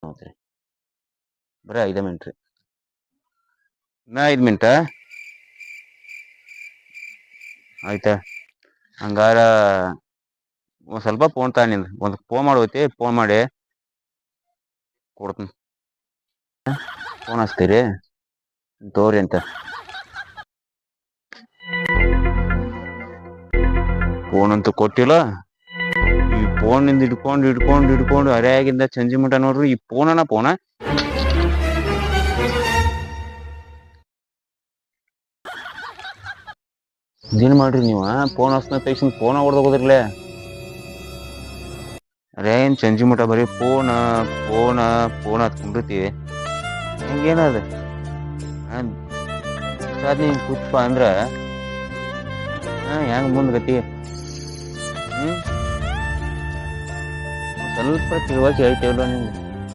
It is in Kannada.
ಹೌದ್ರಿ ಬರೀ 5 ಮಿನಿಟ್ ರೀ ಇನ್ನ 5 ಮಿನಿಟ ಆಯ್ತಾ ಹಂಗಾರ ಒಂದ್ ಸ್ವಲ್ಪ ಫೋನ್ ತಗೊಂಡಿಂದ ಒಂದ್ ಫೋನ್ ಮಾಡೋತಿ ಫೋನ್ ಮಾಡಿ ಕೊಡ್ತೀನಿ ಫೋನ್ ಹಚ್ತೀರಿ ತೋರಿ ಅಂತ ಫೋನ್ ಅಂತೂ ಕೊಟ್ಟಿಲ್ಲ ಈ ಫೋನಿಂದ ಹಿಡ್ಕೊಂಡು ಅರೆಯಾಗಿಂದ ಸಂಜೆ ಮಟ ನೋಡ್ರಿ ಈ ಫೋನ ಏನ್ ಮಾಡ್ರಿ ನೀವ ಫೋನ್ ಹಚ್ನ ತಕ್ಷಣ ಫೋನ್ ಹೊಡೆದ ಹೋದ್ರಲೇ ಅರೇ ಏನ್ ಸಂಜೆ ಮಟ ಬರೀ ಫೋನ್ ಹತ್ಕೊಂಡಿರ್ತೀವಿ ಹೆಂಗೇನದ ನೀ ಕುಚ್ಪ ಅಂದ್ರ ಹೆಂಗ್ ಮುಂದ್ ಗತಿ ಸ್ವಲ್ಪ ತಿಳುವಳಿಕೆ ಐತೆ ಇಲ್ಲ ನಿಮ್ಗೆ